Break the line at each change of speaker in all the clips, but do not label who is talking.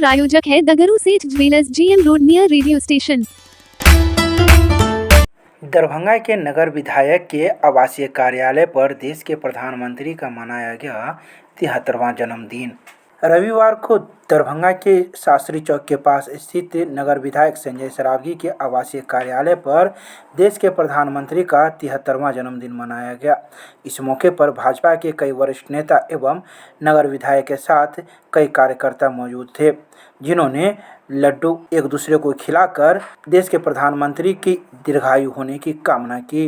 प्रायोजक है दगरू सेठ jewellers, GM road near radio station.
Darbhanga के नगर विधायक के आवासीय कार्यालय पर देश के प्रधानमंत्री का मनाया गया 73वां जन्मदिन। रविवार को दरभंगा के शास्त्री चौक के पास स्थित नगर विधायक संजय सरावगी के आवासीय कार्यालय पर देश के प्रधानमंत्री का 73वां जन्मदिन मनाया गया। इस मौके पर भाजपा के कई वरिष्ठ नेता एवं नगर विधायक के साथ कई कार्यकर्ता मौजूद थे, जिन्होंने लड्डू एक दूसरे को खिलाकर देश के प्रधानमंत्री की दीर्घायु होने की कामना की।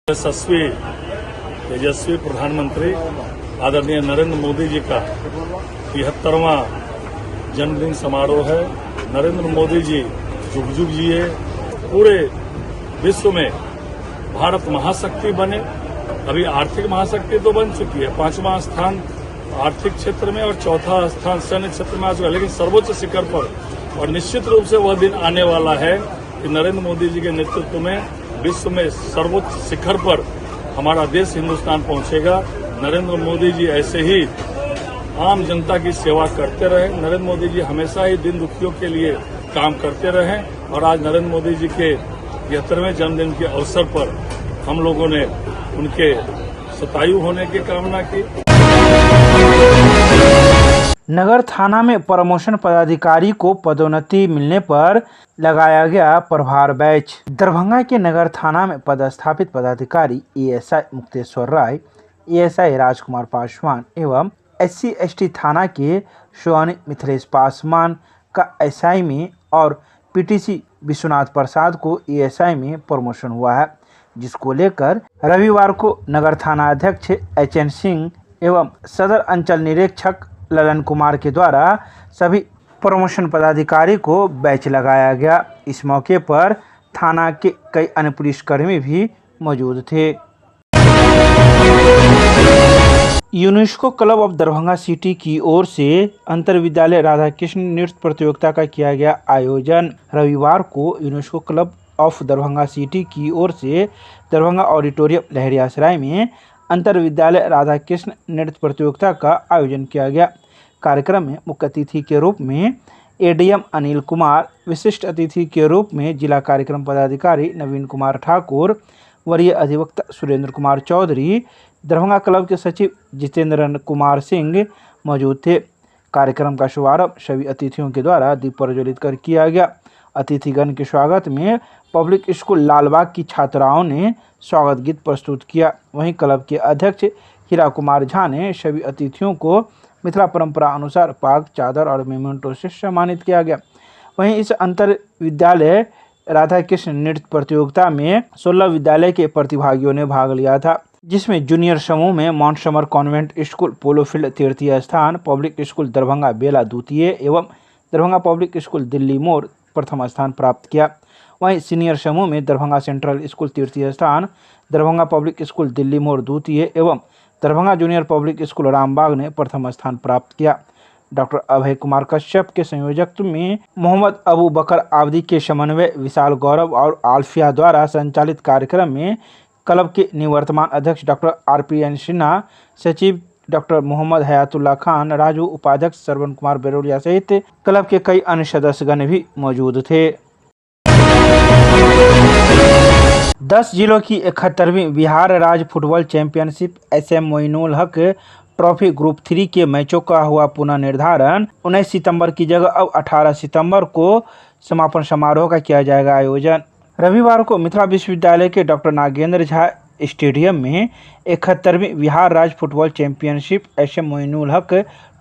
तेजस्वी प्रधानमंत्री आदरणीय नरेंद्र मोदी जी का 73वां जन्मदिन समारोह है। नरेंद्र मोदी जी जुग जुग जिए, पूरे विश्व में भारत महाशक्ति बने। अभी आर्थिक महाशक्ति तो बन चुकी है, 5वां स्थान आर्थिक क्षेत्र में और 4था स्थान सैन्य क्षेत्र में आ चुका है, लेकिन सर्वोच्च शिखर पर। और निश्चित रूप से वह दिन आने वाला है कि नरेंद्र मोदी जी के नेतृत्व में विश्व में सर्वोच्च शिखर पर हमारा देश हिंदुस्तान पहुंचेगा। नरेंद्र मोदी जी ऐसे ही आम जनता की सेवा करते रहे। नरेंद्र मोदी जी हमेशा ही दीन दुखियों के लिए काम करते रहे और आज नरेंद्र मोदी जी के 73वें जन्मदिन के अवसर पर हम लोगों ने उनके शतायु होने की कामना की।
नगर थाना में प्रमोशन पदाधिकारी को पदोन्नति मिलने पर लगाया गया प्रभार बैच। दरभंगा के नगर थाना में पदस्थापित पदाधिकारी ASI मुक्तेश्वर राय, ASI राजकुमार पासवान एवं SC/ST थाना के सोनी मिथिलेश पासवान का SI में और PTC विश्वनाथ प्रसाद को ASI में प्रमोशन हुआ है, जिसको लेकर रविवार को नगर थाना अध्यक्ष HN सिंह एवं सदर अंचल निरीक्षक ललन कुमार के द्वारा सभी प्रमोशन पदाधिकारी को बैच लगाया गया। इस मौके पर थाना के कई अन्य पुलिसकर्मी भी मौजूद थे। UNESCO club of Darbhanga city की ओर से अंतर विद्यालय राधा कृष्ण नृत्य प्रतियोगिता का किया गया आयोजन। रविवार को UNESCO club of Darbhanga city की ओर से दरभंगा ऑडिटोरियम लहरियासराय में अंतर विद्यालय राधा कृष्ण नृत्य प्रतियोगिता का आयोजन किया गया। कार्यक्रम में मुख्य अतिथि के रूप में ADM अनिल कुमार, विशिष्ट अतिथि के रूप में जिला कार्यक्रम पदाधिकारी नवीन कुमार ठाकुर, वरीय अधिवक्ता सुरेंद्र कुमार चौधरी, दरभंगा क्लब के सचिव जितेंद्र कुमार सिंह मौजूद थे। कार्यक्रम का शुभारंभ सभी अतिथियों के द्वारा दीप प्रज्वलित कर किया गया। अतिथिगण के स्वागत में पब्लिक स्कूल लालबाग की छात्राओं ने स्वागत गीत प्रस्तुत किया। वहीं क्लब के अध्यक्ष हीरा कुमार झा ने सभी अतिथियों को मिथिला परंपरा अनुसार पाग, चादर और मेमेंटो से सम्मानित किया गया। वहीं इस अंतर विद्यालय राधा कृष्ण नृत्य प्रतियोगिता में 16 विद्यालय के प्रतिभागियों ने भाग लिया था, जिसमें जूनियर समूह में माउंट समर कॉन्वेंट स्कूल पोलो फील्ड तृतीय स्थान, पब्लिक स्कूल दरभंगा बेला द्वितीय एवं दरभंगा पब्लिक स्कूल दिल्ली मोड़ प्रथम स्थान प्राप्त किया। वहीं सीनियर समूह में दरभंगा सेंट्रल स्कूल तृतीय स्थान, दरभंगा पब्लिक स्कूल दिल्ली मोड़ द्वितीय एवं Darbhanga junior public school Rambagh ने प्रथम स्थान प्राप्त किया। डॉक्टर अभय कुमार कश्यप के संयोजकत्व में मोहम्मद अबू बकर आबदी के समन्वय, विशाल गौरव और आल्फिया द्वारा संचालित कार्यक्रम में क्लब के निवर्तमान अध्यक्ष डॉक्टर RPN सिन्हा, सचिव डॉक्टर मोहम्मद हयातुल्लाह खान, राजू उपाध्यक्ष श्रवण कुमार बेरोलिया सहित क्लब के कई अन्य सदस्यगण भी मौजूद थे। 10 जिलों की 71वीं बिहार राज्य football championship SM Moinul Haq trophy group 3 के मैचों का हुआ पुनः निर्धारण। 19 सितंबर की जगह अब 18 सितंबर को समापन समारोह का किया जाएगा आयोजन। रविवार को मिथिला विश्वविद्यालय के डॉक्टर नागेंद्र झा स्टेडियम में 71वीं बिहार राज्य football championship SM Moinul Haq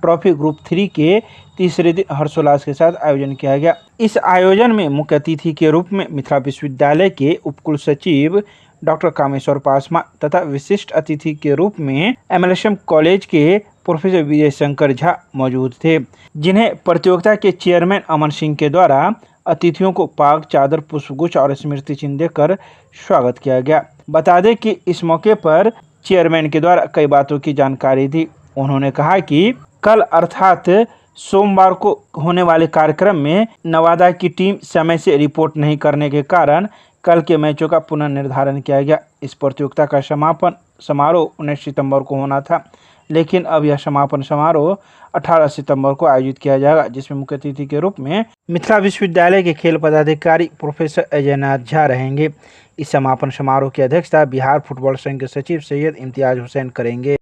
trophy group 3 के तीसरे दिन हर्षोल्लास के साथ आयोजन किया गया। इस आयोजन में मुख्य अतिथि के रूप में मिथिला विश्वविद्यालय के उपकुल सचिव डॉक्टर कामेश्वर पासवान तथा विशिष्ट अतिथि के रूप में MLSM कॉलेज के प्रोफेसर विजय शंकर झा मौजूद थे, जिन्हें प्रतियोगिता के चेयरमैन अमन सिंह के द्वारा अतिथियों को पाग, चादर, पुष्पगुच्छ और स्मृति चिन्ह देकर स्वागत किया गया। बता दें कि इस मौके पर चेयरमैन के द्वारा कई बातों की जानकारी दी। उन्होंने कहा कि कल अर्थात सोमवार को होने वाले कार्यक्रम में नवादा की टीम समय से रिपोर्ट नहीं करने के कारण कल के मैचों का पुनः निर्धारण किया गया। इस प्रतियोगिता का समापन समारोह 19 सितंबर को होना था, लेकिन अब यह समापन समारोह 18 सितंबर को आयोजित किया जाएगा, जिसमें मुख्य अतिथि के रूप में मिथिला विश्वविद्यालय के खेल पदाधिकारी प्रोफेसर अजयनाथ झा रहेंगे। इस समापन समारोह की अध्यक्षता बिहार फुटबॉल संघ के सचिव सैयद इम्तियाज हुसैन करेंगे।